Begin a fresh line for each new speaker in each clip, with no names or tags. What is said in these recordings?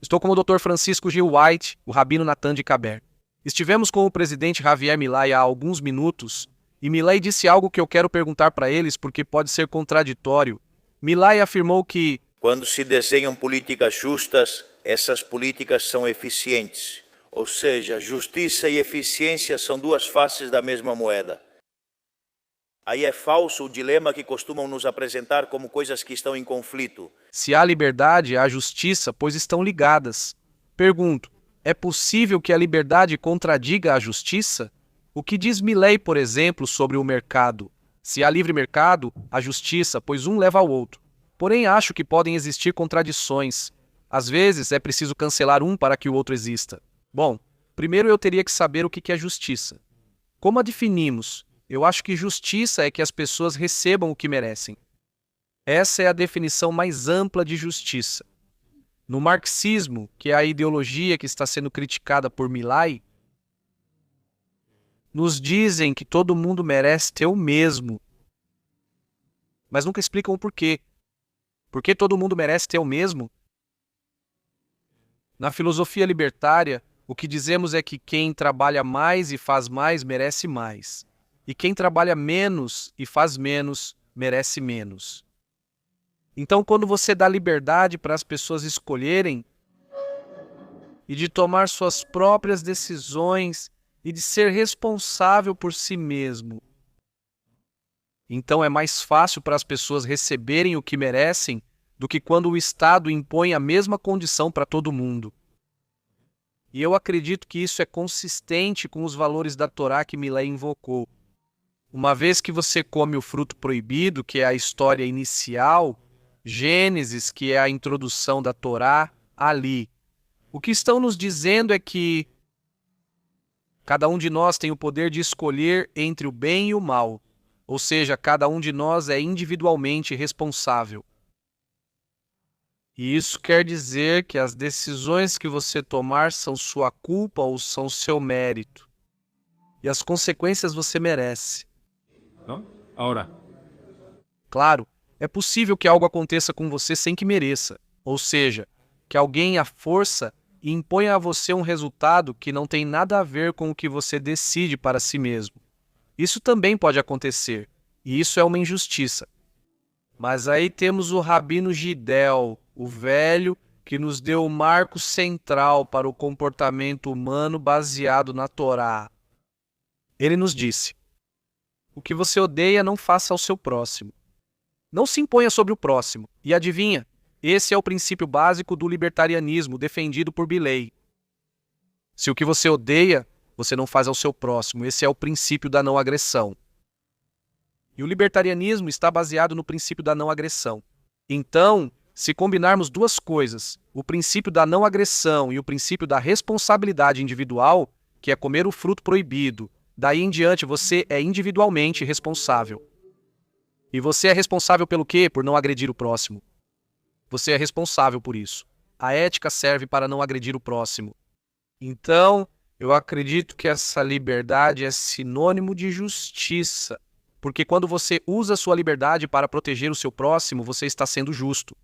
Estou com o Dr. Francisco Gil White, o Rabino Natan de Caber. Estivemos com o presidente Javier Milei há alguns minutos e Milei disse algo que eu quero perguntar para eles porque pode ser contraditório. Milei afirmou que
quando se desenham políticas justas, essas políticas são eficientes. Ou seja, justiça e eficiência são duas faces da mesma moeda. Aí é falso o dilema que costumam nos apresentar como coisas que estão em conflito.
se há liberdade, há justiça, pois estão ligadas. Pergunto, é possível que a liberdade contradiga a justiça? O que diz Milei, por exemplo, sobre o mercado? Se há livre mercado, há justiça, pois um leva ao outro. Porém, acho que podem existir contradições. Às vezes, é preciso cancelar um para que o outro exista. Bom, primeiro eu teria que saber o que é justiça. Como a definimos? Eu acho que justiça é que as pessoas recebam o que merecem. Essa é a definição mais ampla de justiça. No marxismo, que é a ideologia que está sendo criticada por Milei, nos dizem que todo mundo merece ter o mesmo. Mas nunca explicam o porquê. Por que todo mundo merece ter o mesmo? Na filosofia libertária, o que dizemos é que quem trabalha mais e faz mais merece mais. E quem trabalha menos e faz menos merece menos. Então, quando você dá liberdade para as pessoas escolherem e de tomar suas próprias decisões e de ser responsável por si mesmo, então é mais fácil para as pessoas receberem o que merecem do que quando o Estado impõe a mesma condição para todo mundo. E eu acredito que isso é consistente com os valores da Torá que Milei invocou. Uma vez que você come o fruto proibido, que é a história inicial, Gênesis, que é a introdução da Torá, ali. O que estão nos dizendo é que cada um de nós tem o poder de escolher entre o bem e o mal. Ou seja, cada um de nós é individualmente responsável. E isso quer dizer que as decisões que você tomar são sua culpa ou são seu mérito. E as consequências você merece.
¿No? Ahora,
Claro, é possível que algo aconteça com você sem que mereça. Ou seja, que alguém à força imponha a você um resultado que não tem nada a ver com o que você decide para si mesmo. Isso também pode acontecer, e isso é uma injustiça. Mas aí temos o Rabino Gidel, o velho, que nos deu o marco central para o comportamento humano baseado na Torá. Ele nos disse: o que você odeia, não faça ao seu próximo. Não se imponha sobre o próximo. E adivinha? Esse é o princípio básico do libertarianismo defendido por Milei. Se o que você odeia, você não faz ao seu próximo. Esse é o princípio da não agressão. E o libertarianismo está baseado no princípio da não agressão. Então, se combinarmos duas coisas, o princípio da não agressão e o princípio da responsabilidade individual, que é comer o fruto proibido, daí em diante você é individualmente responsável. E você é responsável pelo quê? Por não agredir o próximo. Você é responsável por isso. A ética serve para não agredir o próximo. Então, eu acredito que essa liberdade é sinônimo de justiça. Porque quando você usa sua liberdade para proteger o seu próximo, você está sendo justo.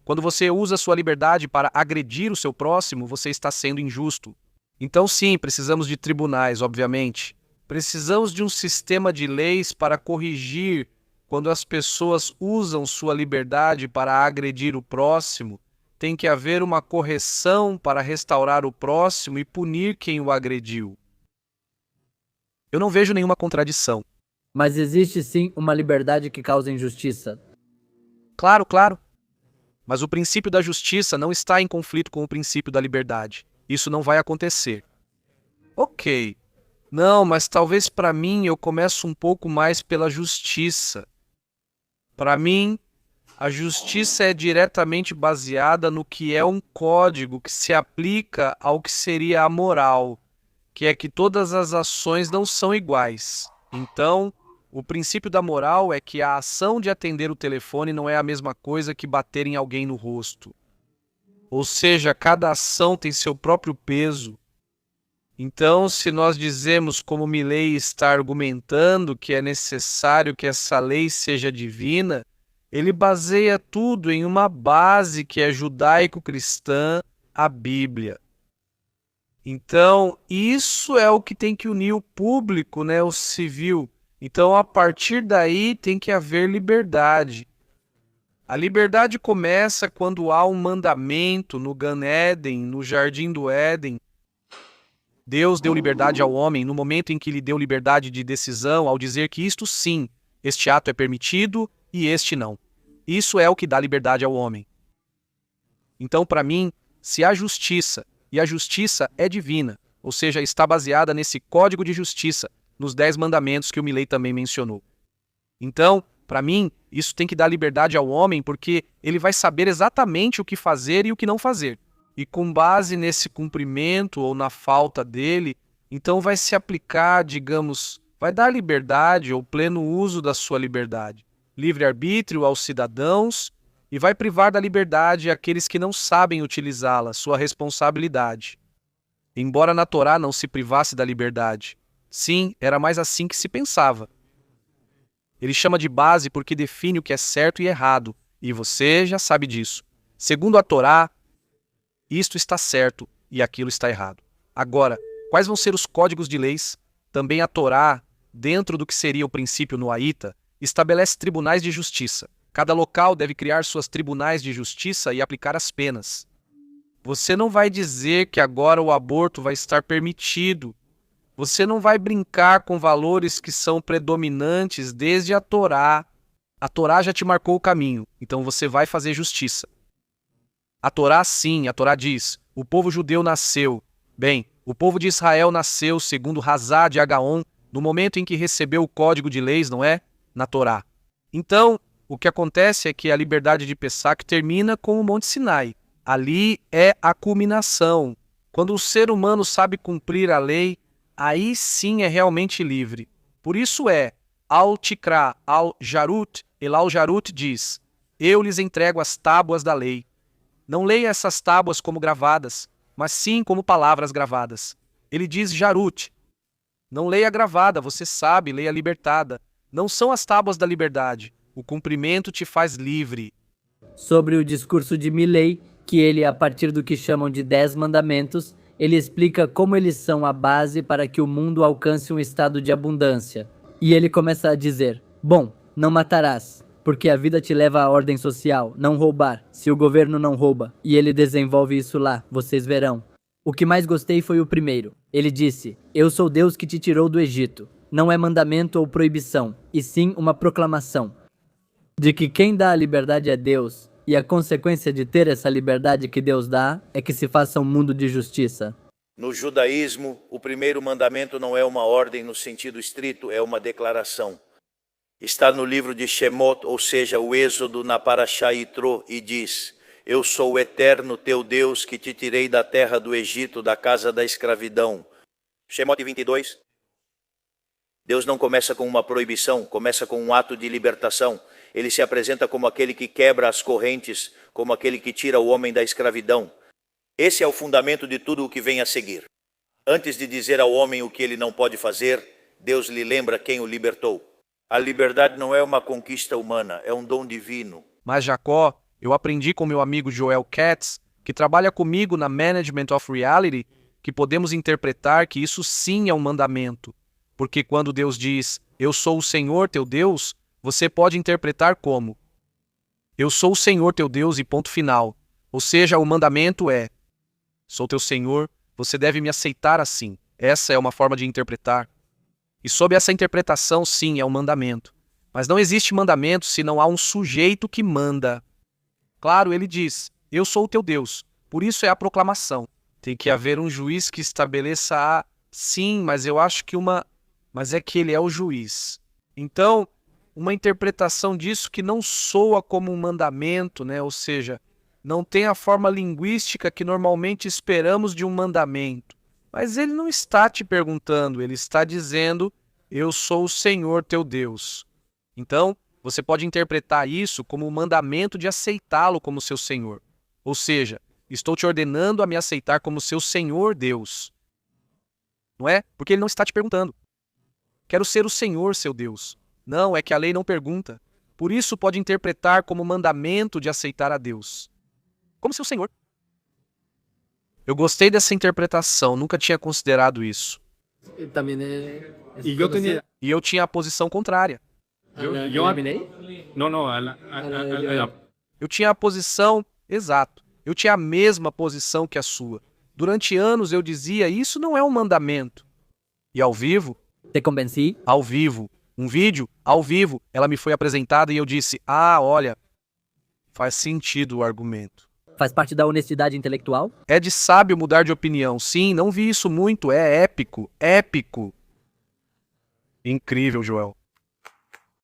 Quando você usa sua liberdade para agredir o seu próximo, você está sendo injusto. Então, sim, precisamos de tribunais, obviamente. Precisamos de um sistema de leis para corrigir quando as pessoas usam sua liberdade para agredir o próximo. Tem que haver uma correção para restaurar o próximo e punir quem o agrediu. Eu não vejo nenhuma contradição.
Mas existe sim uma liberdade que causa injustiça.
Claro, claro. Mas o princípio da justiça não está em conflito com o princípio da liberdade. Isso não vai acontecer. Ok. Não, mas talvez para mim eu começo um pouco mais pela justiça. Para mim, a justiça é diretamente baseada no que é um código que se aplica ao que seria a moral, que é que todas as ações não são iguais. Então, o princípio da moral é que a ação de atender o telefone não é a mesma coisa que bater em alguém no rosto. Ou seja, cada ação tem seu próprio peso. Então, se nós dizemos, como Milei está argumentando, que é necessário que essa lei seja divina, ele baseia tudo em uma base que é judaico-cristã, a Bíblia. Então, isso é o que tem que unir o público, né, o civil. Então, a partir daí, tem que haver liberdade. A liberdade começa quando há um mandamento no Gan Éden, no Jardim do Éden. Deus deu liberdade ao homem no momento em que lhe deu liberdade de decisão, ao dizer que isto sim, este ato é permitido e este não. Isso é o que dá liberdade ao homem. Então, para mim, se há justiça, e a justiça é divina, ou seja, está baseada nesse código de justiça, nos 10 mandamentos que o Milley também mencionou. Então, para mim, isso tem que dar liberdade ao homem, porque ele vai saber exatamente o que fazer e o que não fazer. E com base nesse cumprimento ou na falta dele, então vai se aplicar, digamos, vai dar liberdade ou pleno uso da sua liberdade. Livre-arbítrio aos cidadãos e vai privar da liberdade aqueles que não sabem utilizá-la, sua responsabilidade. Embora na Torá não se privasse da liberdade. Sim, era mais assim que se pensava. Ele chama de base porque define o que é certo e errado, e você já sabe disso. Segundo a Torá, isto está certo e aquilo está errado. Agora, quais vão ser os códigos de leis? Também a Torá, dentro do que seria o princípio noaíta, estabelece tribunais de justiça. Cada local deve criar suas tribunais de justiça e aplicar as penas. Você não vai dizer que agora o aborto vai estar permitido. Você não vai brincar com valores que são predominantes desde a Torá. A Torá já te marcou o caminho, então você vai fazer justiça. A Torá sim, a Torá diz, o povo judeu nasceu. Bem, o povo de Israel nasceu segundo Razá de Agaon, no momento em que recebeu o código de leis, não é? Na Torá. Então, o que acontece é que a liberdade de Pessach termina com o Monte Sinai. Ali é a culminação. Quando o ser humano sabe cumprir a lei, aí sim é realmente livre. Por isso Al-Tikra, Al-Jarut, Elal-Jarut diz, eu lhes entrego as tábuas da lei. Não leia essas tábuas como gravadas, mas sim como palavras gravadas. Ele diz Jarut. Não leia gravada, você sabe, leia libertada. Não são as tábuas da liberdade. O cumprimento te faz livre.
Sobre o discurso de Milley, que ele, a partir do que chamam de 10 mandamentos, ele explica como eles são a base para que o mundo alcance um estado de abundância. E ele começa a dizer, bom, não matarás, porque a vida te leva à ordem social, não roubar, se o governo não rouba. E ele desenvolve isso lá, vocês verão. O que mais gostei foi o primeiro. Ele disse, eu sou Deus que te tirou do Egito. Não é mandamento ou proibição, e sim uma proclamação de que quem dá a liberdade é Deus, e a consequência de ter essa liberdade que Deus dá é que se faça um mundo de justiça.
No judaísmo, o primeiro mandamento não é uma ordem no sentido estrito, é uma declaração. Está no livro de Shemot, ou seja, o Êxodo na Parashá Yitro, e diz, eu sou o eterno teu Deus que te tirei da terra do Egito, da casa da escravidão. Shemot 22. Deus não começa com uma proibição, começa com um ato de libertação. Ele se apresenta como aquele que quebra as correntes, como aquele que tira o homem da escravidão. Esse é o fundamento de tudo o que vem a seguir. Antes de dizer ao homem o que ele não pode fazer, Deus lhe lembra quem o libertou. A liberdade não é uma conquista humana, é um dom divino.
Mas Jacó, eu aprendi com meu amigo Joel Katz, que trabalha comigo na Management of Reality, que podemos interpretar que isso sim é um mandamento. Porque quando Deus diz, eu sou o Senhor teu Deus, você pode interpretar como, eu sou o Senhor teu Deus e ponto final. Ou seja, o mandamento é, sou teu Senhor, você deve me aceitar assim. Essa é uma forma de interpretar. E sob essa interpretação, sim, é um mandamento. Mas não existe mandamento se não há um sujeito que manda. Claro, ele diz, eu sou o teu Deus. Por isso é a proclamação. Tem que haver um juiz que estabeleça a... Sim, mas eu acho que Mas é que ele é o juiz. Então, uma interpretação disso que não soa como um mandamento, né? Ou seja, não tem a forma linguística que normalmente esperamos de um mandamento. Mas ele não está te perguntando, ele está dizendo, eu sou o Senhor teu Deus. Então, você pode interpretar isso como um mandamento de aceitá-lo como seu Senhor. Ou seja, estou te ordenando a me aceitar como seu Senhor Deus. Não é? Porque ele não está te perguntando. Quero ser o Senhor, seu Deus. Não, é que a lei não pergunta. Por isso pode interpretar como mandamento de aceitar a Deus. Como seu Senhor. Eu gostei dessa interpretação, nunca tinha considerado isso.
También es
Y yo tenía...
E eu tinha a posição contrária.
Yo, no, no,
Eu tinha a posição, exato. Eu tinha a mesma posição que a sua. Durante anos eu dizia, isso não é um mandamento. E ao vivo,
Te convencí.
um vídeo, ao vivo, ela me foi apresentada e eu disse, olha, faz sentido o argumento.
Faz parte da honestidade intelectual?
É de sábio mudar de opinião. Sim, não vi isso muito, é épico, épico. Incrível, Joel.